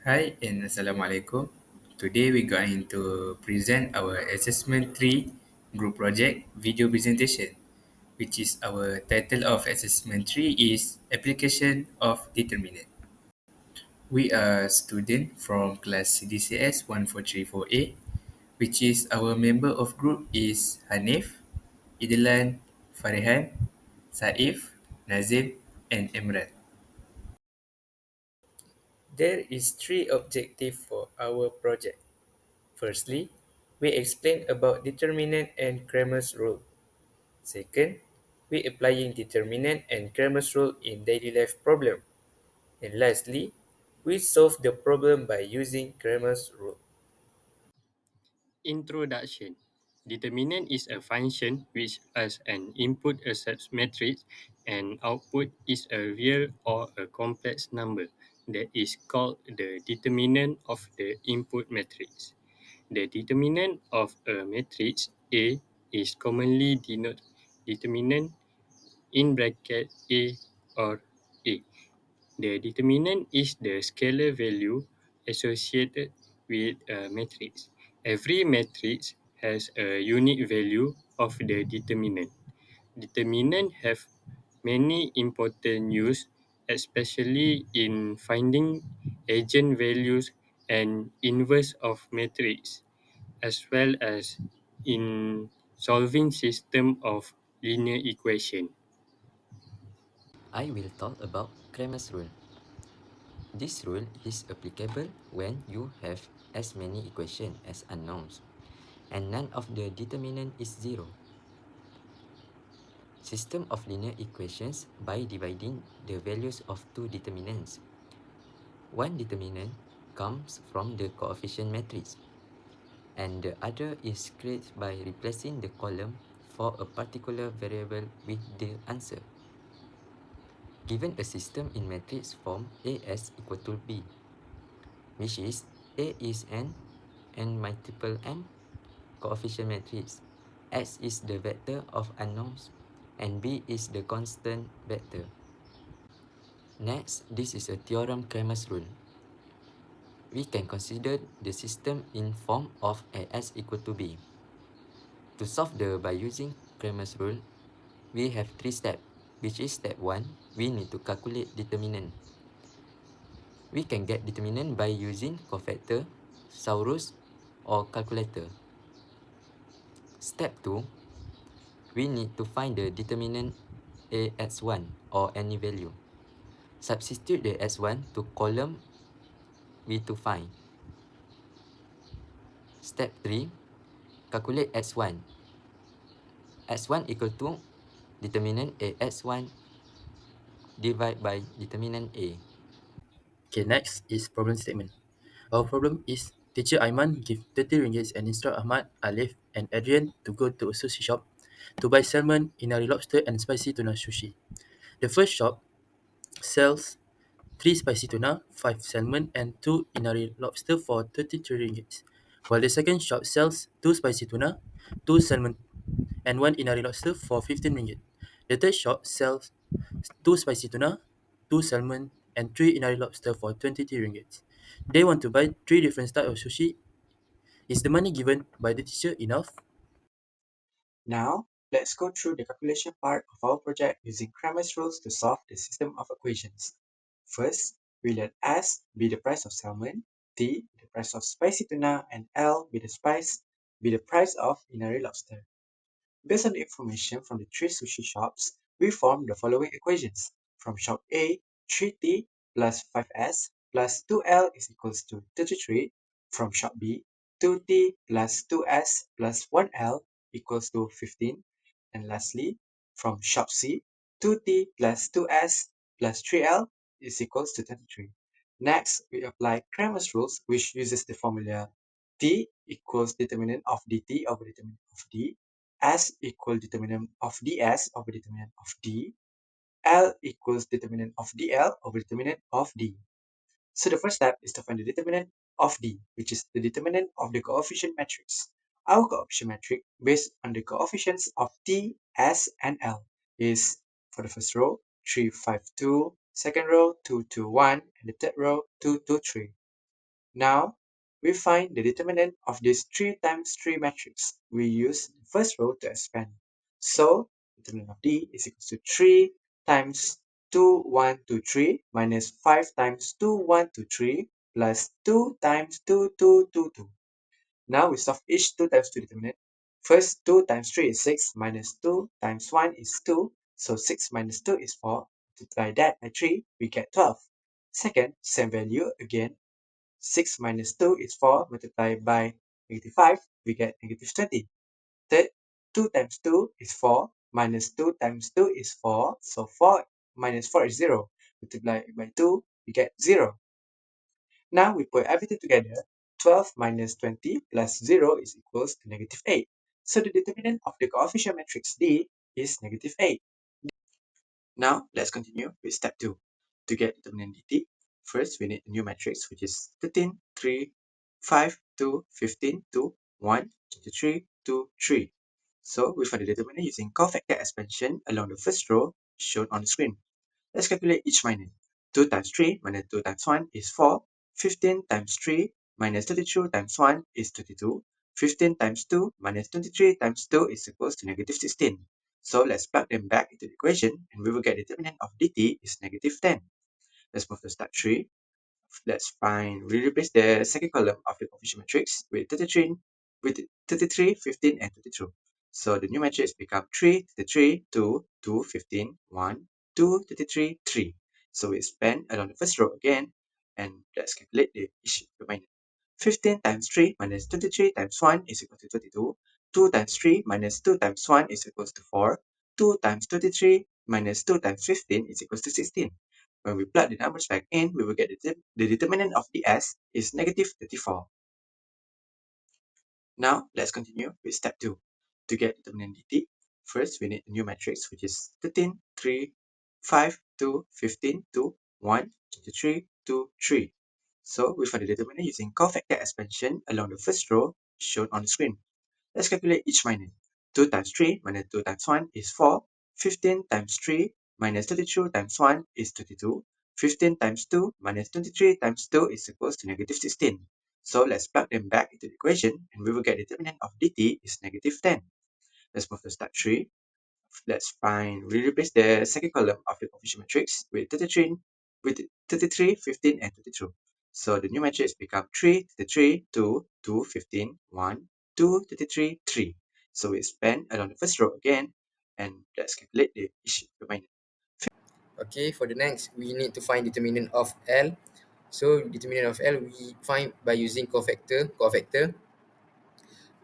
Hi and Assalamualaikum. Today we're going to present our Assessment 3 group project video presentation, which is our title of Assessment 3 is Application of Determinant. We are student from class CDCS 1434A, which is our member of group is Hanif, Idlan, Farihan, Saif, Nazim, and Emran. There is three objectives for our project. Firstly, we explain about determinant and Cramer's rule. Second, we applying determinant and Cramer's rule in daily life problem. And lastly, we solve the problem by using Cramer's rule. Introduction. Determinant is a function which has an input a matrix and output is a real or a complex number that is called the determinant of the input matrix. The determinant of a matrix A is commonly denoted determinant in bracket A or A. The determinant is the scalar value associated with a matrix. Every matrix has a unique value of the determinant. Determinant have many important use, especially in finding agent values and inverse of matrix, as well as in solving system of linear equation. I will talk about Cramer's rule. This rule is applicable when you have as many equations as unknowns and none of the determinant is zero. System of linear equations by dividing the values of two determinants. One determinant comes from the coefficient matrix and the other is created by replacing the column for a particular variable with the answer. Given a system in matrix form AS equal to B, which is A is n multiple n coefficient matrix, X is the vector of unknowns, and B is the constant vector. Next, this is a theorem Cramer's rule. We can consider the system in form of AS equal to B. To solve by using Cramer's rule, we have three steps, which is step 1, we need to calculate determinant. We can get determinant by using cofactor, Saurus, or calculator. Step 2, we need to find the determinant AX1 or any value. Substitute the x1 to column we to find. Step 3, calculate x1. x1 equal to determinant AX1 divided by determinant A. Okay, next is problem statement. Our problem is teacher Aiman give 30 ringgit and instruct Ahmad, Alif, and Adrian to go to a sushi shop to buy salmon, inari lobster, and spicy tuna sushi. The first shop sells 3 spicy tuna, 5 salmon, and 2 inari lobster for 33 ringgit, while the second shop sells 2 spicy tuna, 2 salmon, and 1 inari lobster for 15 ringgit. The third shop sells 2 spicy tuna, 2 salmon, and 3 inari lobster for 23 ringgit. They want to buy 3 different types of sushi. Is the money given by the teacher enough? Now, let's go through the calculation part of our project using Cramer's rules to solve the system of equations. First, we let S be the price of salmon, T the price of spicy tuna, and L be the price of inari lobster. Based on the information from the three sushi shops, we form the following equations. From shop A, 3t plus 5s plus 2l is equals to 33. From shop B, 2t plus 2s plus 1l equals to 15. And lastly, from shop C, 2t plus 2s plus 3l is equals to 33. Next, we apply Cramer's rules, which uses the formula t equals determinant of dt over determinant of d, S equals determinant of ds over determinant of d, L equals determinant of dl over determinant of d. So the first step is to find the determinant of d, which is the determinant of the coefficient matrix. Our coefficient matrix based on the coefficients of t, s, and l is, for the first row, 3, 5, 2, second row, 2, 2, 1, and the third row, 2, 2, 3. Now, we find the determinant of this 3 times 3 matrix. We use the first row to expand. So, determinant of D is equal to 3 times 2, 1, 2, 3 minus 5 times 2, 1, 2, 3 plus 2 times 2, 2, 2, 2. Now we solve each 2 times 2 determinant. First, 2 times 3 is 6 minus 2 times 1 is 2. So 6 minus 2 is 4. Multiply that by 3, we get 12. Second, same value again. 6 minus 2 is 4 multiplied by negative 5, we get negative 20. Third, 2 times 2 is 4 minus 2 times 2 is 4. So 4 minus 4 is 0. Multiply by 2, we get 0. Now we put everything together. 12 minus 20 plus 0 is equals to negative 8. So the determinant of the coefficient matrix D is negative 8. Now let's continue with step 2. To get determinant dt, first we need a new matrix which is 13, 3, 5, 2, 15, 2, 1, 23, 2, 3. So we find the determinant using cofactor expansion along the first row shown on the screen. Let's calculate each minus. 2 times 3 minus 2 times 1 is 4. 15 times 3 minus 32 times 1 is 32. 15 times 2 minus 23 times 2 is equals to negative 16. So let's plug them back into the equation and we will get the determinant of dt is negative 10. Let's move to step 3. Let's find, we replace the second column of the coefficient matrix with 33, 15, and 32. So the new matrix becomes 3, 33, 2, 2, 15, 1, 2, 33, 3. So we expand along the first row again, and let's calculate the each remainder. 15 times 3 minus 23 times 1 is equal to 22. 2 times 3 minus 2 times 1 is equals to 4. 2 times 23 minus 2 times 15 is equals to 16. When we plug the numbers back in, we will get the determinant of ds is negative 34. Now, let's continue with step 2. To get determinant dt, first we need a new matrix which is 13, 3, 5, 2, 15, 2, 1, 23, 2, 3. So we find the determinant using cofactor expansion along the first row shown on the screen. Let's calculate each minus. 2 times 3 minus 2 times 1 is 4. 15 times 3 minus 32 times 1 is 32. 15 times 2 minus 23 times 2 is equals to negative 16. So let's plug them back into the equation and we will get the determinant of dt is negative 10. Let's move to step 3. Let's find, we replace the second column of the coefficient matrix with 33, 15, and 32. So the new matrix becomes 3, 33, 2, 2, 15, 1, 2, 33, 3. So we expand along the first row again, and let's calculate the each remainder. Okay, for the next, we need to find determinant of L. So determinant of L we find by using cofactor.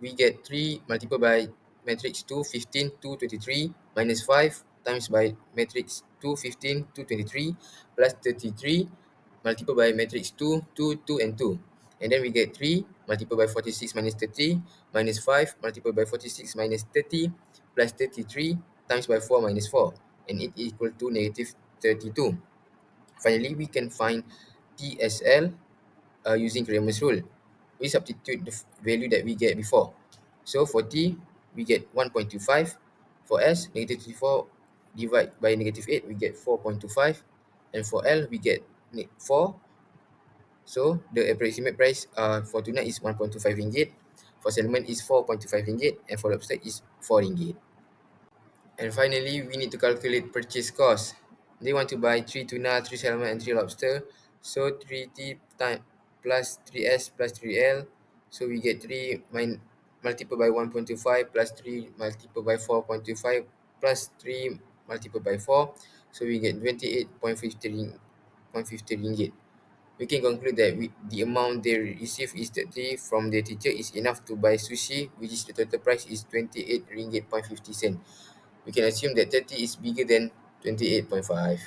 We get 3 multiplied by matrix 2, 15, 2, 23 minus 5 times by matrix 2, 15, 2, 23 plus 33 multiplied by matrix 2, 2, 2, and 2. And then we get 3 multiplied by 46 minus 30 minus 5 multiplied by 46 minus 30 plus 33 times by 4 minus 4. And it equal to negative 32. Finally, we can find TSL using Cramer's rule. We substitute the value that we get before. So for T, we get 1.25. For S, negative 34 divided by negative 8, we get 4.25. And for L, we get 4. So the approximate price for tuna is 1.25 ringgit. For salmon is 4.25 ringgit. And for lobster is 4 ringgit. And finally, we need to calculate purchase cost. They want to buy 3 tuna, 3 salmon, and 3 lobster. So 3T time plus 3S plus 3L. So we get 3 multiplied by 1.25 plus 3 multiplied by 4.25 plus 3 multiplied by 4. So we get 28.50 ringgit. We can conclude that the amount they receive is 30 from the teacher is enough to buy sushi, which is the total price is 28 ringgit point 50 cent. We can assume that 30 is bigger than 28.5.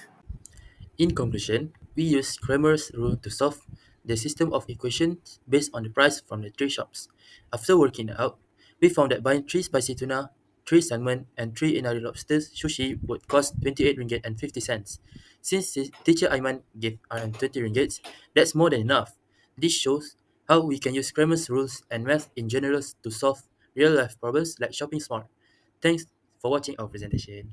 In conclusion, we use Cramer's rule to solve the system of equations based on the price from the three shops. After working it out, we found that buying 3 spicy tuna, 3 salmon, and 3 inari lobsters sushi would cost 28 ringgit and 50 cents. Since teacher Aiman gave around 20 ringgit, that's more than enough. This shows how we can use Cramer's rules and math in general to solve real life problems like shopping smart. Thanks for watching our presentation.